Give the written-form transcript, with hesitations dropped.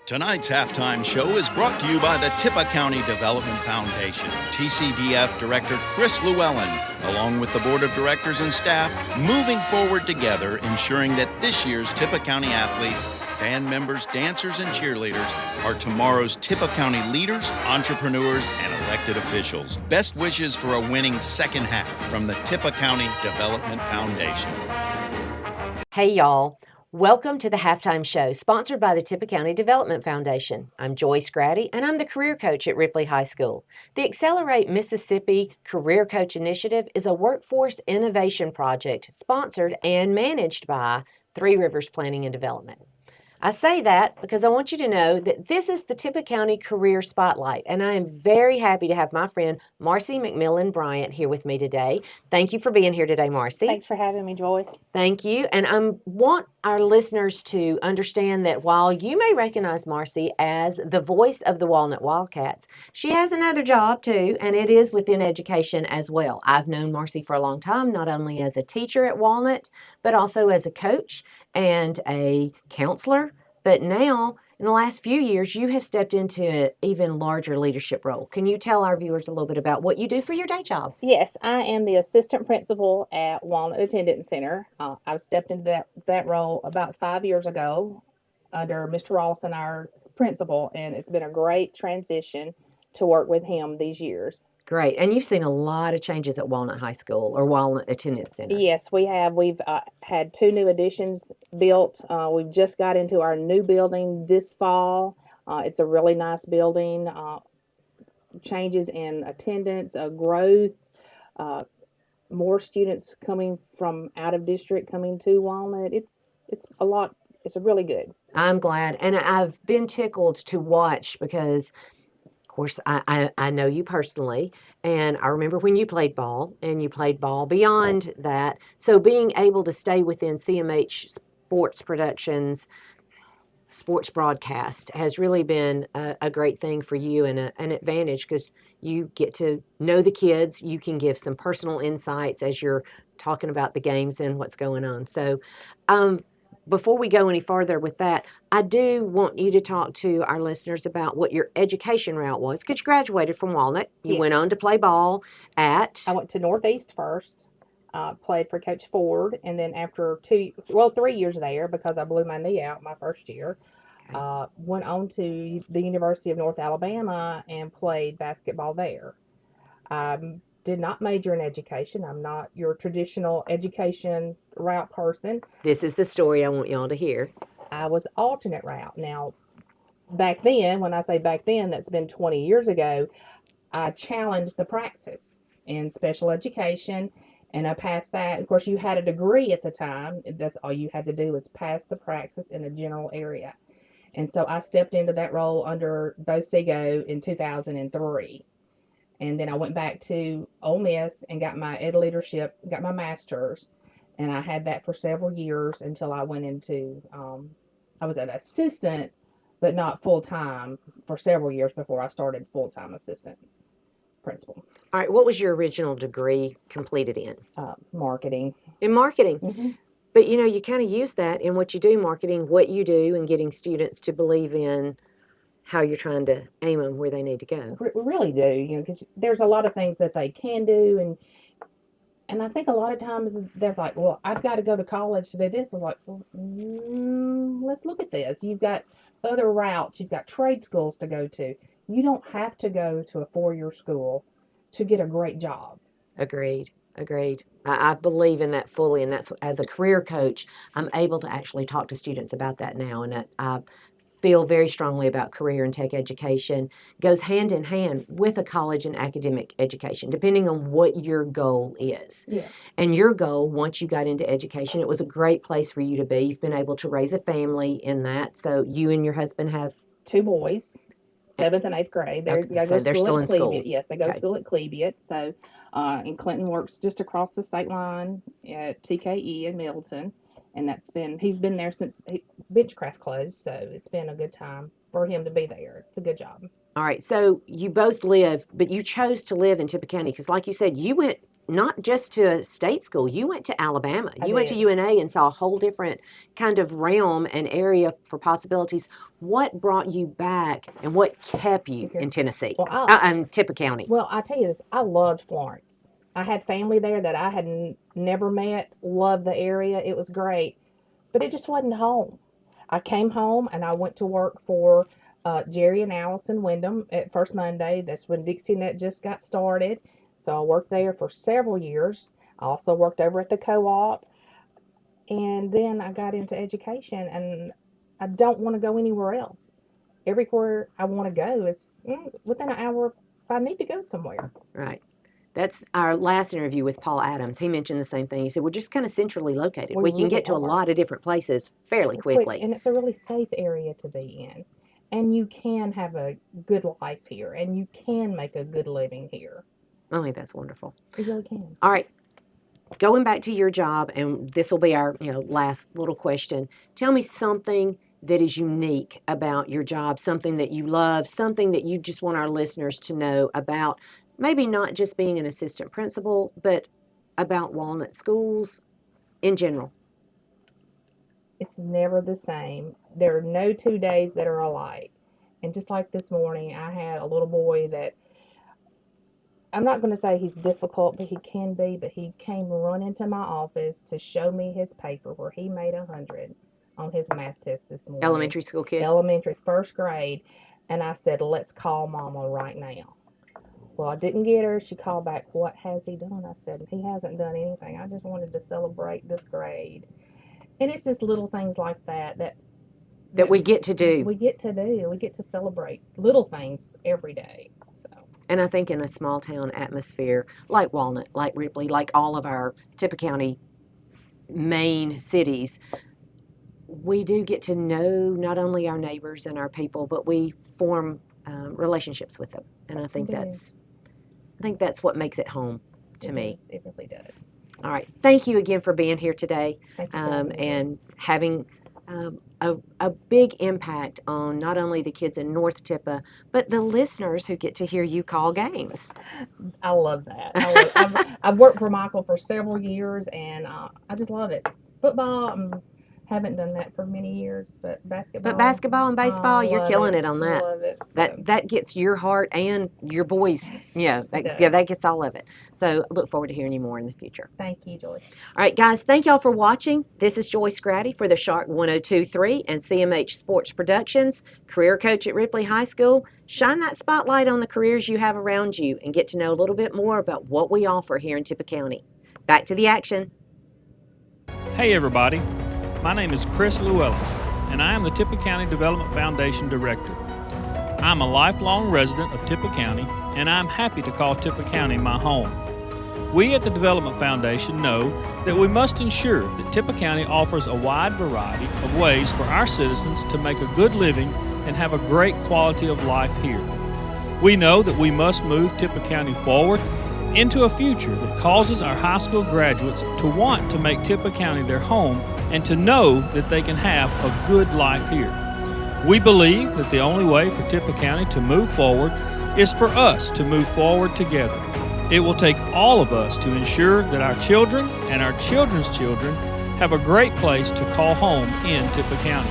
Tonight's halftime show is brought to you by the Tippah County Development Foundation. TCDF Director Chris Llewellyn, along with the Board of Directors and staff, moving forward together, ensuring that this year's Tippah County athletes, band members, dancers, and cheerleaders are tomorrow's Tippah County leaders, entrepreneurs, and elected officials. Best wishes for a winning second half from the Tippah County Development Foundation. Hey, y'all. Welcome to the Halftime Show, sponsored by the Tippah County Development Foundation. I'm Joyce Graddy, and I'm the career coach at Ripley High School. The Accelerate Mississippi Career Coach Initiative is a workforce innovation project sponsored and managed by Three Rivers Planning and Development. I say that because I want you to know that this is the Tippah County Career Spotlight, and I am very happy to have my friend Marcy Bryant here with me today. Thank you for being here today, Marcy. Thanks for having me, Joyce. Thank you. And I want our listeners to understand that while you may recognize Marcy as the voice of the Walnut Wildcats, she has another job too, and it is within education as well. I've known Marcy for a long time, not only as a teacher at Walnut, but also as a coach and a counselor. But now, in the last few years, you have stepped into an even larger leadership role. Can you tell our viewers a little bit about what you do for your day job? Yes, I am the assistant principal at Walnut Attendance Center. I've stepped into that role about 5 years ago under Mr. Rawson, our principal, and it's been a great transition to work with him these years. Great. And you've seen a lot of changes at Walnut High School or Walnut Attendance Center. Yes, we have. We've had 2 new additions built. We've just got into our new building this fall. It's a really nice building. Changes in attendance, growth, more students coming from out of district coming to Walnut. It's a lot. It's really good. I'm glad. And I've been tickled to watch because of course, I know you personally, and I remember when you played ball, and you played ball beyond that. So being able to stay within CMH Sports Productions, sports broadcast has really been a great thing for you and an advantage because you get to know the kids. You can give some personal insights as you're talking about the games and what's going on. So before we go any farther with that, I do want you to talk to our listeners about what your education route was, because you graduated from Walnut. You went on to play ball at... I went to Northeast first, played for Coach Ford, and then after 3 years there, because I blew my knee out my first year, went on to the University of North Alabama and played basketball there. Did not major in education. I'm not your traditional education route person. This is the story I want y'all to hear. I was alternate route. Now, back then, when I say back then, that's been 20 years ago, I challenged the praxis in special education, and I passed that. Of course, you had a degree at the time. That's all you had to do was pass the praxis in a general area. And so I stepped into that role under Bo Seago in 2003. And then I went back to Ole Miss and got my ed leadership, got my master's, and I had that for several years until I went into, I was an assistant, but not full-time for several years before I started full-time assistant principal. All right, what was your original degree completed in? Marketing. In marketing. Mm-hmm. But, you kind of use that in what you do, marketing, what you do, and getting students to believe in how you're trying to aim them where they need to go. We really do, because there's a lot of things that they can do, and I think a lot of times they're like, well, I've got to go to college to do this. I was like, well, let's look at this. You've got other routes. You've got trade schools to go to. You don't have to go to a 4-year school to get a great job. Agreed. I believe in that fully, and that's, as a career coach, I'm able to actually talk to students about that now, and I feel very strongly about career and tech education goes hand in hand with a college and academic education, depending on what your goal is. Yes. And your goal, once you got into education, it was a great place for you to be. You've been able to raise a family in that. So you and your husband have 2 boys, 7th and 8th grade. They're still in school. Yes, they go to school at Cleviot. So, and Clinton works just across the state line at TKE in Middleton. And he's been there since Benchcraft closed, so it's been a good time for him to be there. It's a good job. All right, so you both live, but you chose to live in Tippah County because, like you said, you went not just to a state school. You went to Alabama. I You went to did. UNA and saw a whole different kind of realm and area for possibilities. What brought you back and what kept you Okay. in Tennessee, Well, Tippah County? well, I tell you this, I loved Florence. I had family there that I had never met. Loved the area. It was great, but it just wasn't home. I came home and I went to work for Jerry and Allison Wyndham at First Monday. That's when Dixie Net just got started. So I worked there for several years. I also worked over at the co-op, and then I got into education, and I don't want to go anywhere else. Everywhere I want to go is within an hour if I need to go somewhere. Right. That's our last interview with Paul Adams. He mentioned the same thing. He said, we're just kind of centrally located. We can really get to a are. lot of different places fairly Quick, quickly. and it's a really safe area to be in. And you can have a good life here, and you can make a good living here. I think that's wonderful. You really can. All right. Going back to your job, and this will be our last little question. Tell me something that is unique about your job, something that you love, something that you just want our listeners to know about, maybe not just being an assistant principal, but about Walnut schools in general. It's never the same. There are no 2 days that are alike. And just like this morning, I had a little boy that I'm not going to say he's difficult, but he can be. But he came running to my office to show me his paper where he made 100 on his math test this morning. Elementary school kid. Elementary, first grade. And I said, let's call Mama right now. Well, I didn't get her. She called back, what has he done? I said, he hasn't done anything. I just wanted to celebrate this grade. And it's just little things like that that we get to do. We get to celebrate little things every day. And I think in a small town atmosphere like Walnut, like Ripley, like all of our Tippah County main cities, we do get to know not only our neighbors and our people, but we form relationships with them. And I think that's what makes it home to me. It really does. All right. Thank you again for being here today and having a big impact on not only the kids in North Tippah, but the listeners who get to hear you call games. I love that. I've worked for Michael for several years, and I just love it. Football, haven't done that for many years, but basketball. But basketball and baseball, you're killing it on that. I love it. That gets your heart and your boys. That gets all of it. So look forward to hearing you more in the future. Thank you, Joyce. All right, guys, thank y'all for watching. This is Joyce Graddy for the Shark 102.3 and CMH Sports Productions, career coach at Ripley High School. Shine that spotlight on the careers you have around you and get to know a little bit more about what we offer here in Tippah County. Back to the action. Hey, everybody. My name is Chris Llewellyn, and I am the Tippah County Development Foundation Director. I'm a lifelong resident of Tippah County, and I'm happy to call Tippah County my home. We at the Development Foundation know that we must ensure that Tippah County offers a wide variety of ways for our citizens to make a good living and have a great quality of life here. We know that we must move Tippah County forward into a future that causes our high school graduates to want to make Tippah County their home and to know that they can have a good life here. We believe that the only way for Tippah County to move forward is for us to move forward together. It will take all of us to ensure that our children and our children's children have a great place to call home in Tippah County.